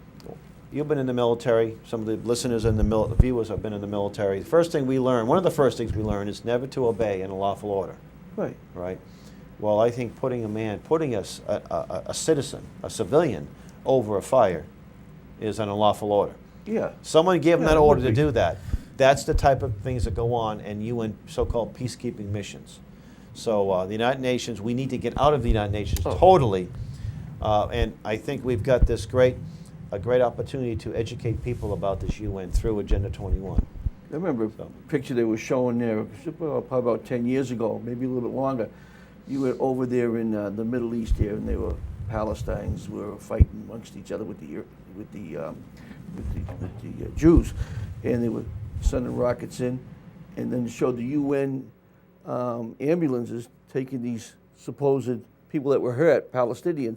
you've been in the military. Some of the listeners and the viewers have been in the military. The first thing we learn, one of the first things we learn, is never to obey an unlawful order. Right. Right. Well, I think putting a citizen, a civilian, over a fire is an unlawful order. Yeah. Someone gave them that it order would to be. do that. That's the type of things that go on in UN so-called peacekeeping missions. So the United Nations, we need to get out of the United Nations totally. And I think we've got a great opportunity to educate people about this UN through Agenda 21. I remember a picture they were showing there probably about 10 years ago, maybe a little bit longer. You were over there in the Middle East here, and they were Palestinians were fighting amongst each other with the Jews, and they were sending rockets in, and then showed the UN ambulances taking these supposed people that were hurt, Palestinians,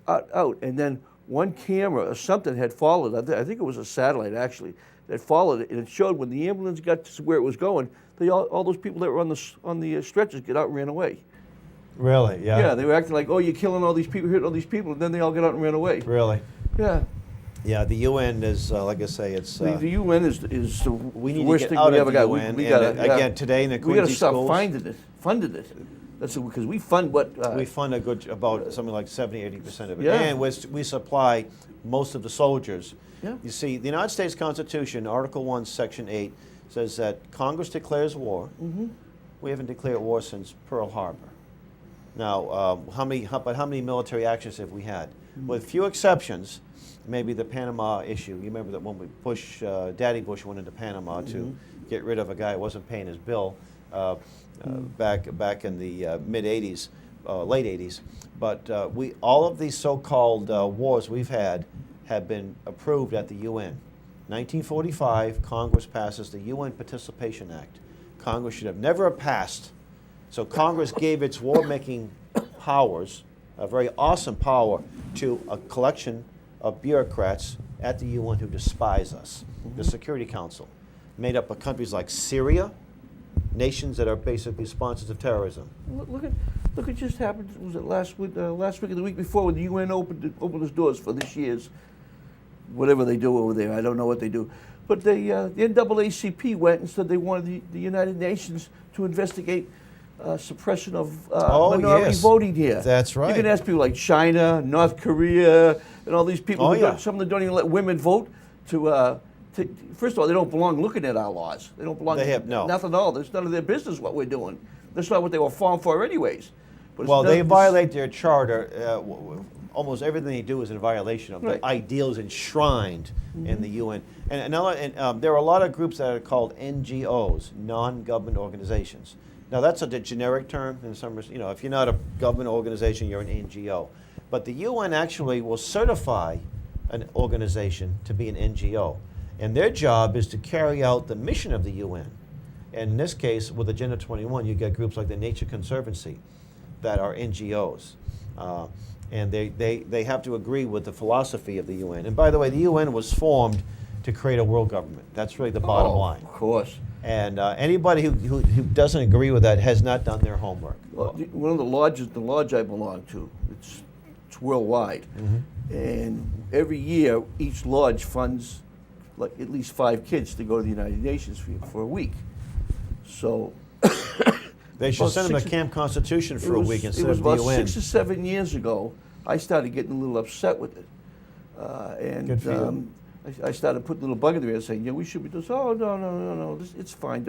out, and then one camera or something had followed. I think it was a satellite actually that followed it, and it showed when the ambulance got to where it was going, all those people that were on the stretchers get out and ran away. Really? Yeah. Yeah, they were acting like, oh, you're killing all these people, hitting all these people, and then they all got out and ran away. Really? Yeah. Yeah, the UN is, like I say, it's... the UN is the we need worst to get thing out we of ever the got. UN. We gotta, again, today in the we got to Quincy stop schools... funding it. That's because we fund what... we fund about something like 70-80% of it. Yeah. And we supply most of the soldiers. Yeah. You see, the United States Constitution, Article 1, Section 8, says that Congress declares war. We haven't declared war since Pearl Harbor. Now, how many military actions have we had? With few exceptions, maybe the Panama issue. You remember that when Daddy Bush went into Panama to get rid of a guy who wasn't paying his bill back in the mid '80s, late '80s. But all of these so-called wars we've had have been approved at the UN. 1945, Congress passes the UN Participation Act. Congress should have never passed So Congress gave its war-making powers, a very awesome power, to a collection of bureaucrats at the UN who despise us. The Security Council, made up of countries like Syria, nations that are basically sponsors of terrorism. Look at just happened. Was it last week or the week before when the UN opened its doors for this year's whatever they do over there? I don't know what they do, but the NAACP went and said they wanted the United Nations to investigate suppression of minority voting here. That's right. You can ask people like China, North Korea, and all these people. Some of them don't even let women vote. First of all, they don't belong looking at our laws. They don't belong. They have nothing at all. It's none of their business what we're doing. That's not what they were formed for, anyways. Well, they violate their charter. Almost everything they do is in violation of the ideals enshrined in the UN. And there are a lot of groups that are called NGOs, non-government organizations. Now that's a generic term in some respects. If you're not a government organization, you're an NGO. But the UN actually will certify an organization to be an NGO. And their job is to carry out the mission of the UN. And in this case, with Agenda 21, you get groups like the Nature Conservancy that are NGOs. And they have to agree with the philosophy of the UN. And by the way, the UN was formed to create a world government. That's really the bottom line. Of course. And anybody who doesn't agree with that has not done their homework. Well, one of the lodge I belong to, it's worldwide. And every year, each lodge funds like at least 5 kids to go to the United Nations for a week. So they should send them to Camp Constitution for a week instead of the UN. It was about 6 or 7 years ago, I started getting a little upset with it. Good for you. I started putting a little bug in there saying, we should be doing this. Oh, no, it's fine.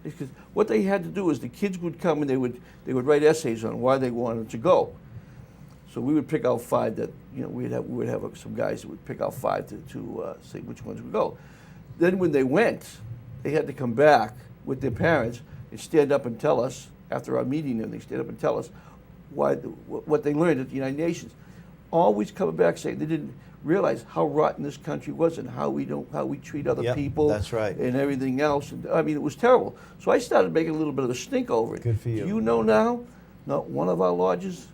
Because what they had to do is the kids would come and they would write essays on why they wanted to go. So we would pick out 5 that, we would have some guys that would pick out 5 to say which ones would go. Then when they went, they had to come back with their parents and stand up and tell us, after our meeting, and they stand up and tell us what they learned at the United Nations. Always coming back saying they didn't realize how rotten this country was and how we treat other people. That's right. And everything else. And, it was terrible. So I started making a little bit of a stink over it. Good for you. Do you know now, not one of our lodges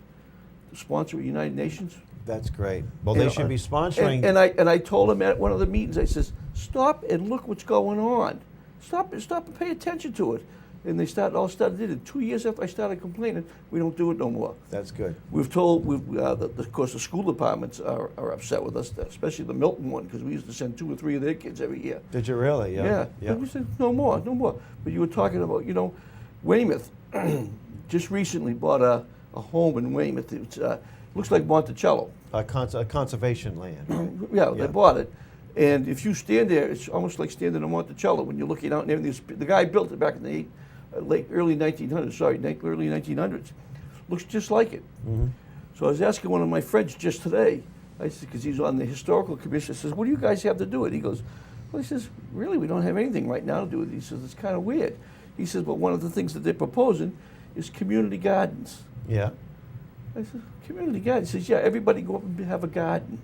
sponsor the United Nations? That's great. Well, they should be sponsoring. And I told them at one of the meetings, I says, stop and look what's going on. Stop and pay attention to it. And they all started doing it. 2 years after I started complaining, we don't do it no more. That's good. We've told, of course, the school departments are upset with us, especially the Milton one, because we used to send 2 or 3 of their kids every year. Did you really? Yeah. And we said, no more. But you were talking about, Weymouth just recently bought a home in Weymouth. It looks like Monticello. A conservation land. Yeah, they bought it. And if you stand there, it's almost like standing in Monticello when you're looking out and everything. The guy built it back in the early 1900s. Looks just like it. So I was asking one of my friends just today, I said, because he's on the historical commission, I says, what do you guys have to do it? He goes, well, he says, really, we don't have anything right now to do with it. He says, it's kind of weird. He says, but one of the things that they're proposing is community gardens. Yeah. I said, community garden? He says, yeah, everybody go up and have a garden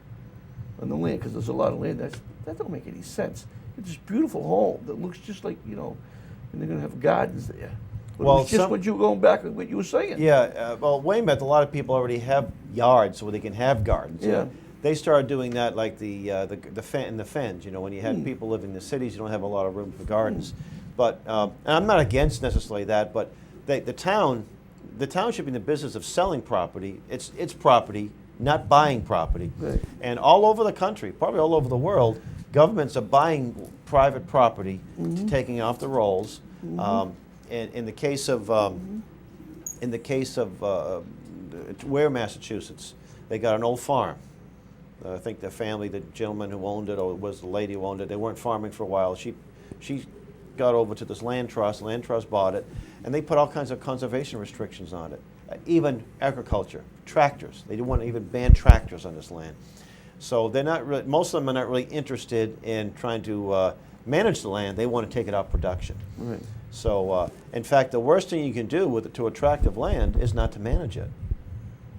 on the land, because there's a lot of land. That don't make any sense. It's this beautiful home that looks just like, and they're going to have gardens there. Well, it's just what you were going back with what you were saying. Yeah, well, Weymouth, a lot of people already have yards where they can have gardens. Yeah. They started doing that like the fens, when you had people living in the cities, you don't have a lot of room for gardens. But, and I'm not against necessarily that, but the town should be in the business of selling property. It's property, not buying property. Right. And all over the country, probably all over the world, governments are buying private property, taking off the rolls. In the case of Ware, Massachusetts, they got an old farm. I think the gentleman who owned it, or it was the lady who owned it, they weren't farming for a while. She got over to this land trust bought it, and they put all kinds of conservation restrictions on it. Even agriculture, tractors. They didn't want to even ban tractors on this land. So they're not really, most of them are not really interested in trying to manage the land. They want to take it out of production. Right. So, in fact, the worst thing you can do to attractive land is not to manage it.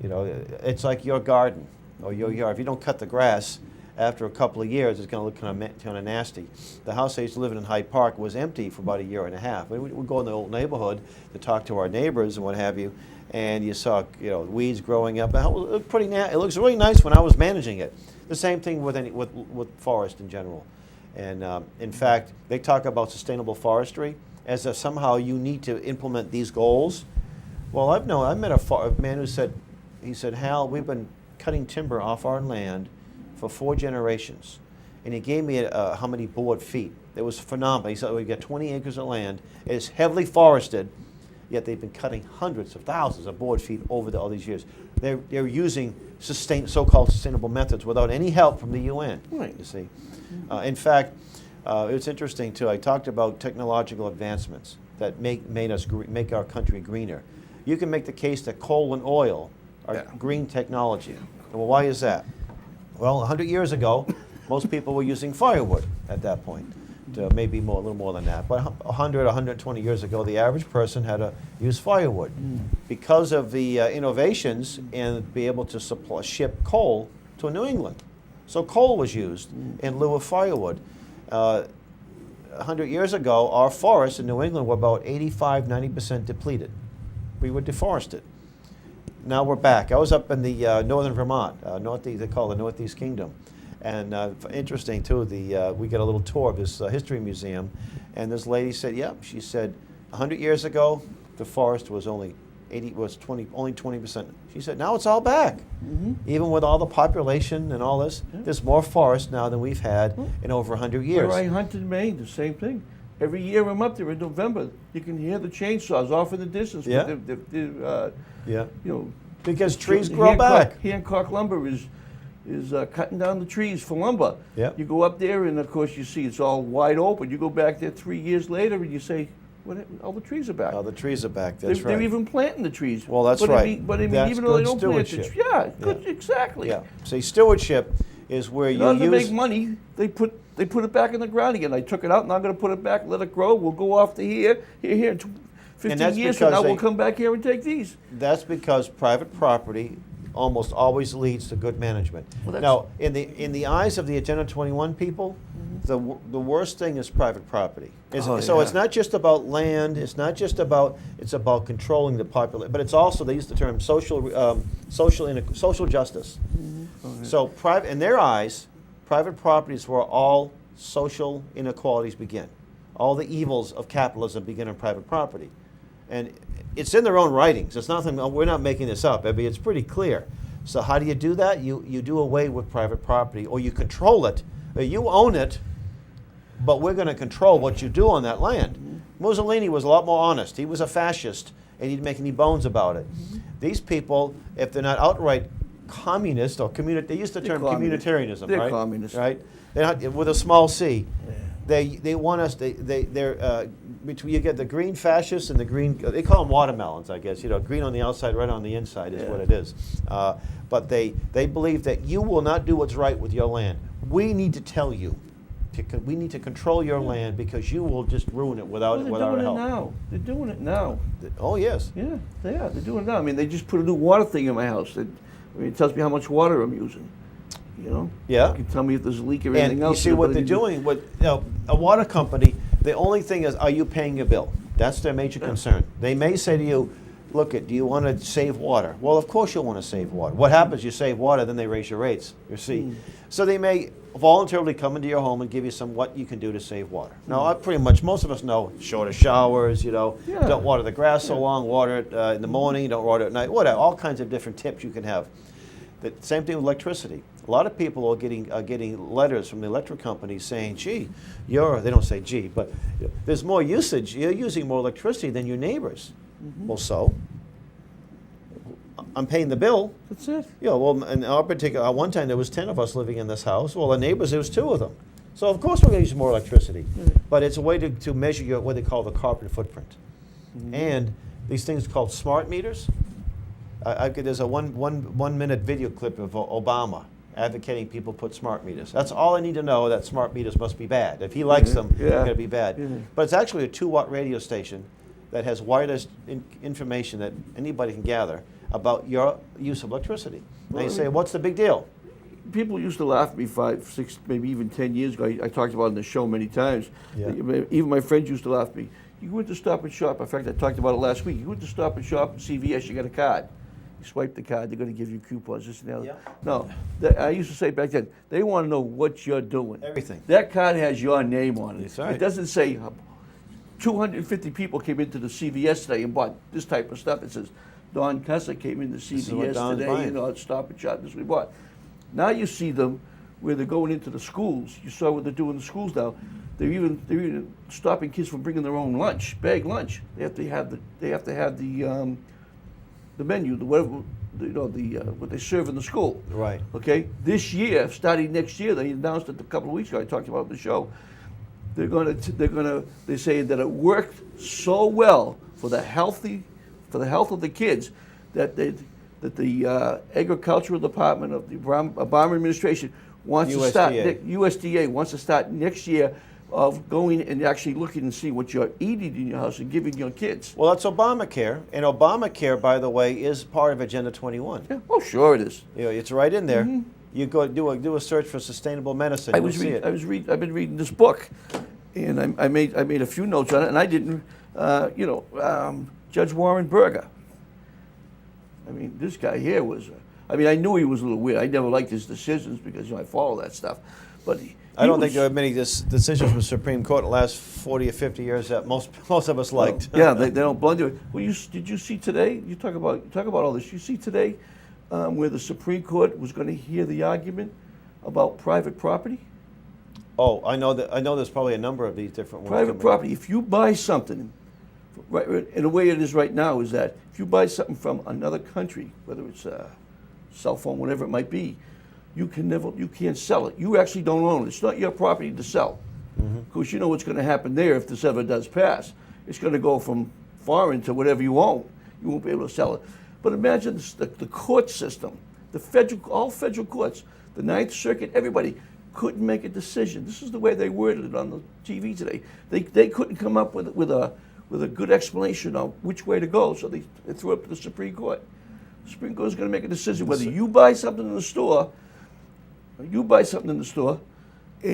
It's like your garden or your yard. If you don't cut the grass, after a couple of years, it's going to look kind of nasty. The house I used to live in Hyde Park was empty for about a year and a half. We would go in the old neighborhood to talk to our neighbors and what have you, and you saw weeds growing up. It looked pretty it looks really nice when I was managing it. The same thing with forest in general. And in fact, they talk about sustainable forestry as if somehow you need to implement these goals. Well, I met a man who said, Hal, we've been cutting timber off our land for 4 generations. And he gave me how many board feet. It was phenomenal. He said, we've got 20 acres of land. It's heavily forested, yet they've been cutting hundreds of thousands of board feet over all these years. They're using so-called sustainable methods without any help from the UN, right. You see. In fact, it's interesting, too. I talked about technological advancements that make our country greener. You can make the case that coal and oil are green technology. Well, why is that? Well, 100 years ago, most people were using firewood at that point. Maybe a little more than that. But 100, 120 years ago, the average person had to use firewood. Because of the innovations and be able to ship coal to New England. So coal was used in lieu of firewood. 100 years ago, our forests in New England were about 85–90% depleted. We were deforested. Now we're back. I was up in the northern Vermont, they call it the Northeast Kingdom. And interesting too, we get a little tour of this history museum, and this lady said, she said, 100 years ago, the forest was only 20%. She said, now it's all back. Even with all the population and all this, there's more forest now than we've had in over 100 years. Where I hunted in Maine, the same thing. Every year I'm up there in November, you can hear the chainsaws off in the distance. Because trees grow back. Hancock lumber is cutting down the trees for lumber. You go up there and of course you see it's all wide open. You go back there 3 years later and you say, all the trees are back. All the trees are back, that's right. They're even planting the trees. Well, that's right. But I mean, that's even though they don't plant the stewardship. trees. Good, exactly. Yeah. See, stewardship is where In you order to use... make money, they put it back in the ground again. I took it out and I'm going to put it back, let it grow. We'll go off to here. 15 years from now, we'll come back here and take these. That's because private property almost always leads to good management. Now, in the eyes of the Agenda 21 people, the worst thing is private property. It's not just about land. It's about controlling the population. But it's also, they use the term social justice. So in their eyes, private property is where all social inequalities begin. All the evils of capitalism begin in private property. And it's in their own writings. It's nothing, we're not making this up. I mean, it's pretty clear. So how do you do that? You do away with private property, or you control it. You own it, but we're going to control what you do on that land. Mussolini was a lot more honest. He was a fascist, and he didn't make any bones about it. These people, if they're not outright communist or they use the term communitarianism, they're right? Communist. Right? They're not, with a small c. They want us. They're between, you get the green fascists and the green. They call them watermelons, I guess. Green on the outside, red on the inside is what it is. But they believe that you will not do what's right with your land. We need to tell you. We need to control your land because you will just ruin it without our help. They're doing it now. Oh yes. Yeah, they are. They're doing it now. I mean, they just put a new water thing in my house. It tells me how much water I'm using. Yeah. You can tell me if there's a leak or anything else. You see what they're doing with a water company. The only thing is, are you paying your bill? That's their major concern. They may say to you, look, do you want to save water? Well, of course you'll want to save water. What happens? You save water, then they raise your rates. You see, so they may voluntarily come into your home and give you what you can do to save water. Now, pretty much most of us know shorter showers. Don't water the grass so long. Water it in the morning. Don't water it at night. Whatever. All kinds of different tips you can have. The same thing with electricity. A lot of people are getting letters from the electric companies saying, gee, they don't say gee, but there's more usage. You're using more electricity than your neighbors. Well, so I'm paying the bill. That's it. Well, in our particular, one time there was 10 of us living in this house. Well, the neighbors, there was 2 of them. So of course we're going to use more electricity. But it's a way to measure what they call the carbon footprint. And these things called smart meters. There's a one minute video clip of Obama advocating people put smart meters. That's all I need to know, that smart meters must be bad. If he likes them, they're going to be bad. But it's actually a 2-watt radio station that has wireless information that anybody can gather about your use of electricity. Now you say, what's the big deal? people used to laugh at me 5, 6, maybe even 10 years ago. I talked about it in the show many times. Yeah. Even my friends used to laugh at me. You go into Stop and Shop. In fact, I talked about it last week. You go into Stop and Shop, CVS, you got a card. You swipe the card, they're going to give you coupons, this and the other. Yeah. No, I used to say back then, they want to know what you're doing. Everything. That card has your name on it. That's right. It doesn't say 250 people came into the CVS today and bought this type of stuff. It says Don Cussa came into is what CVS Don's today, buying. at Stop and Shop, this is what we bought. Now you see them where they're going into the schools. You saw what they're doing in the schools now. They're even stopping kids from bringing their own lunch, bag lunch. They have to have the menu, the whatever, what they serve in the school. Right. Okay. This year, starting next year, they announced it a couple of weeks ago. I talked about it on the show. They're saying that it worked so well for the health of the kids that the agricultural department of the Obama administration wants to start. USDA wants to start next year of going and actually looking and see what you're eating in your house and giving your kids. Well, that's Obamacare, and Obamacare, by the way, is part of Agenda 21. Yeah. Oh, sure it is. You know, it's right in there. You go do a search for sustainable medicine. You'll see it. I've been reading this book, and I made a few notes on it, and I didn't. Judge Warren Burger. I mean, this guy here was. I knew he was a little weird. I never liked his decisions because I follow that stuff, but. I don't think there are many decisions from the Supreme Court in the last 40 or 50 years that most of us liked. Yeah, they don't blunder it. Well, did you see today? You talk about all this. You see today where the Supreme Court was going to hear the argument about private property? Oh, I know that. I know there's probably a number of these different ones. Private property. If you buy something, right, in the way it is right now, is that if you buy something from another country, whether it's a cell phone, whatever it might be, you can't sell it. You actually don't own it. It's not your property to sell. Because you know what's going to happen there if this ever does pass. It's going to go from foreign to whatever you own. You won't be able to sell it. But imagine the court system, all federal courts, the Ninth Circuit, everybody couldn't make a decision. This is the way they worded it on the TV today. They couldn't come up with a good explanation of which way to go, so they threw it up to the Supreme Court. The Supreme Court is going to make a decision whether you buy something in the store. And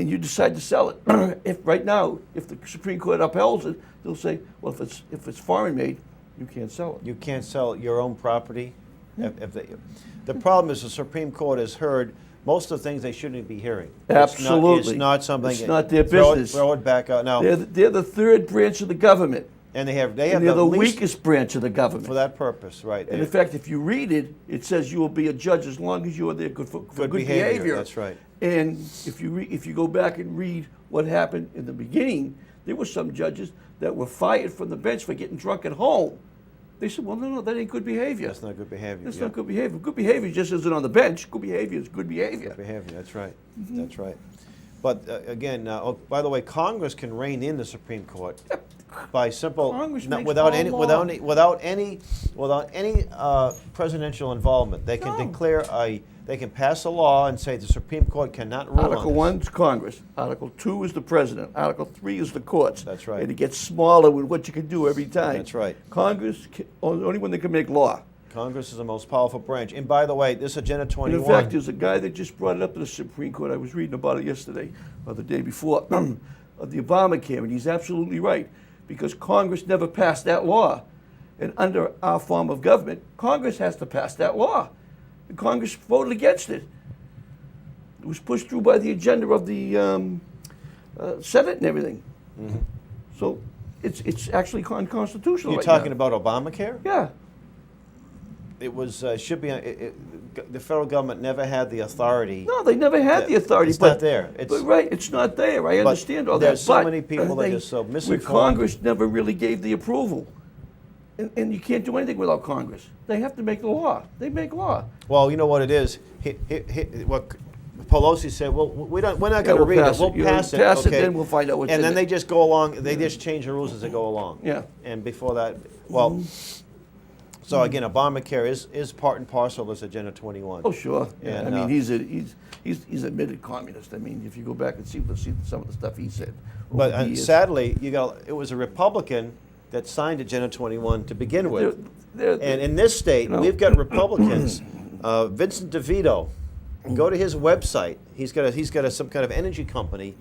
you decide to sell it. If the Supreme Court upholds it, they'll say, well, if it's foreign made, you can't sell it. You can't sell your own property. The problem is the Supreme Court has heard most of the things they shouldn't be hearing. Absolutely. It's not something. It's not their business. Throw it back out now. They're the third branch of the government. And they're the weakest branch of the government. For that purpose, right. And in fact, if you read it, it says you will be a judge as long as you are there for good behavior. That's right. And if you go back and read what happened in the beginning, there were some judges that were fired from the bench for getting drunk at home. They said, well, no, that ain't good behavior. That's not good behavior. That's not good behavior. Good behavior just isn't on the bench. Good behavior is good behavior. Good behavior, that's right. That's right. But again, by the way, Congress can rein in the Supreme Court by simple, without any presidential involvement. They can they can pass a law and say the Supreme Court cannot rule on Article 1 is Congress. Article 2 is the president. Article 3 is the courts. That's right. And it gets smaller with what you can do every time. That's right. Congress, only one that can make law. Congress is the most powerful branch. And by the way, this Agenda 21. And in fact, there's a guy that just brought it up to the Supreme Court. I was reading about it yesterday or the day before of the Obamacare, and he's absolutely right because Congress never passed that law. And under our form of government, Congress has to pass that law. And Congress voted against it. It was pushed through by the agenda of the Senate and everything. So it's actually unconstitutional. You're right talking now. about Obamacare? Yeah. It was should be the federal government never had the authority. No, they never had the authority. It's not there. But right, it's not there. I understand all that. There's so many people that are so misinformed. Congress never really gave the approval. And you can't do anything without Congress. They have to make the law. They make law. Well, you know what it is. What Pelosi said. Well, we're not going to read it. We'll pass it. Pass it, then we'll find out what's in it. And then they just go along. They just change the rules as they go along. Yeah. And before that, well. So again, Obamacare is part and parcel of this Agenda 21. Oh, sure. Yeah. And, I mean, he's admitted communist. I mean, if you go back and see some of the stuff he said. But sadly, it was a Republican that signed Agenda 21 to begin with. And in this state, we've got Republicans. Vincent DeVito Go to his website. He's got some kind of energy company,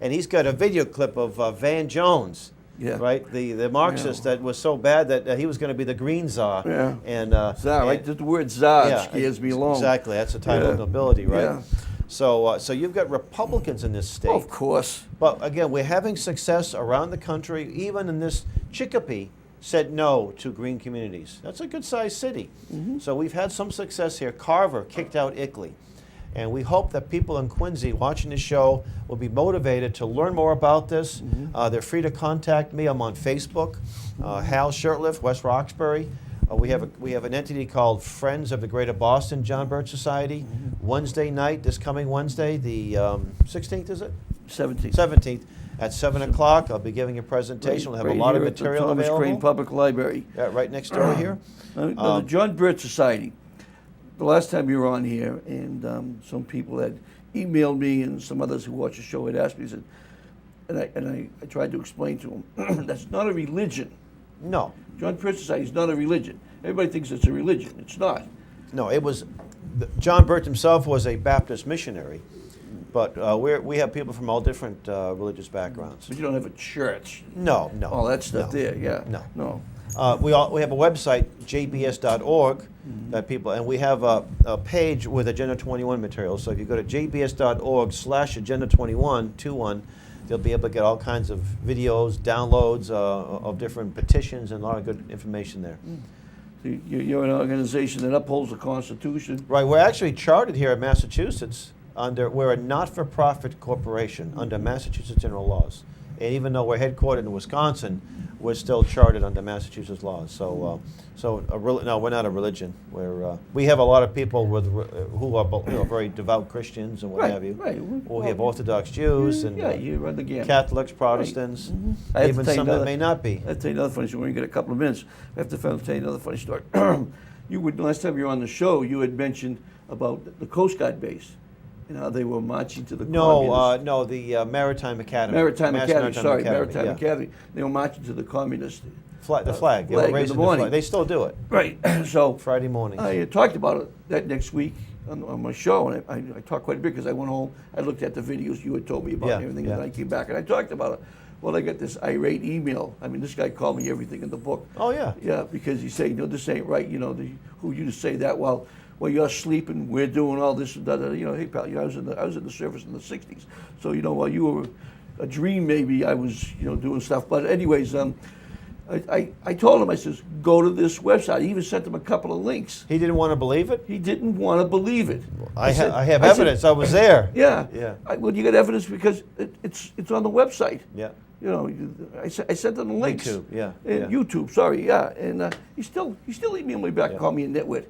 and he's got a video clip of Van Jones. Yeah. Right, the Marxist that was so bad that he was going to be the Green Czar. Yeah. And Tsar, right? The word Tsar scares me along. Exactly, that's a title of nobility, right? Yeah. So you've got Republicans in this state. Of course. But again, we're having success around the country. Even in this, Chicopee said no to green communities. That's a good-sized city. So we've had some success here. Carver kicked out Ickley. And we hope that people in Quincy watching the show will be motivated to learn more about this. They're free to contact me. I'm on Facebook, Hal Shurtleff, West Roxbury. We have an entity called Friends of the Greater Boston John Birch Society. Wednesday night, this coming Wednesday, the 16th, is it? 17th. 17th. At 7 o'clock, I'll be giving a presentation. We'll have a lot of material Thomas available. Crane Public Library. Yeah, right next door here. The John Birch Society. The last time you were on here, and some people had emailed me, and some others who watch the show had asked me, said, and I tried to explain to them, that's not a religion. No. John Birch Society is not a religion. Everybody thinks it's a religion. It's not. No, it was, John Birch himself was a Baptist missionary, but we have people from all different religious backgrounds. But you don't have a church. No. All that stuff there, yeah. No. We have a website, jbs.org, that people, and we have a page with Agenda 21 material. So if you go to jbs.org/Agenda 21, they'll be able to get all kinds of videos, downloads of different petitions, and a lot of good information there. So you're an organization that upholds the Constitution. Right, we're actually chartered here in Massachusetts. We're a not-for-profit corporation under Massachusetts general laws. And even though we're headquartered in Wisconsin, we're still chartered under Massachusetts laws. So, no, we're not a religion. We have a lot of people who are very devout Christians and what have you. Right. We have Orthodox Jews and you run the gamut. Catholics, Protestants, even some that may not be. I'll tell you another funny story. When you get a couple of minutes, I have to tell you another funny story. Last time you were on the show, you had mentioned about the Coast Guard base. And how they were marching to the No, the Maritime Academy. Maritime Academy. They were marching to the communist. The flag. They were raising the flag. They still do it. Right. So Friday mornings. I talked about that next week on my show, and I talked quite a bit because I went home. I looked at the videos you had told me about and everything, and then I came back and I talked about it. Well, I got this irate email. I mean, this guy called me everything in the book. Oh yeah. Yeah, because he said, this ain't right. Who you to say that while you're sleeping, we're doing all this and that. Hey pal, I was in the service in the '60s. So while you were a dream, maybe I was doing stuff. But anyways, I told him, I says, go to this website. I even sent him a couple of links. He didn't want to believe it? He didn't want to believe it. I have evidence. I was there. Yeah. Yeah. Well, you got evidence because it's on the website. Yeah. I sent him the links. YouTube. Yeah. YouTube. Sorry. Yeah. And he still emailed me back, and called me a nitwit.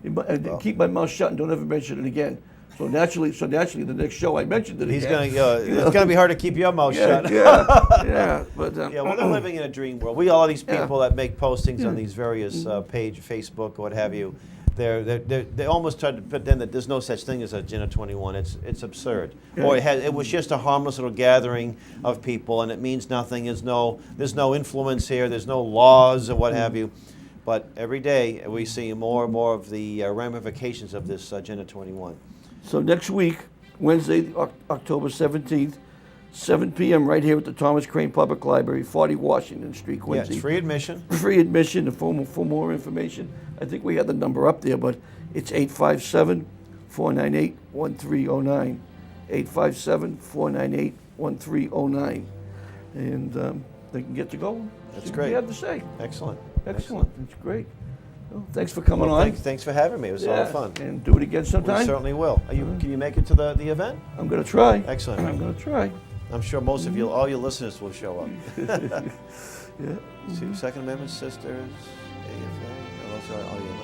And keep my mouth shut and don't ever mention it again. So naturally, the next show I mentioned it again. It's gonna be hard to keep your mouth shut. Yeah. But we're living in a dream world. We all have these people that make postings on these various Facebook or what have you. They almost try to pretend that there's no such thing as Agenda 21. It's absurd. Yeah. Or it was just a harmless little gathering of people, and it means nothing. There's no influence here. There's no laws or what have you. But every day we see more and more of the ramifications of this Agenda 21. So next week, Wednesday, October 17th, 7 p.m. right here at the Thomas Crane Public Library, 40 Washington Street, Quincy. Yeah, it's free admission. Free admission. And for more information, I think we had the number up there, but it's 857-498-1309. 857-498-1309. And they can get to go. That's See great. what you have to say. Excellent. Excellent. It's great. Well, thanks for coming on. Thanks for having me. It was a lot of fun. And do it again sometime. We certainly will. Can you make it to the event? I'm going to try. Excellent. I'm going to try. I'm sure most of you, all your listeners will show up. Yeah. Second Amendment Sisters, AFA, those are all your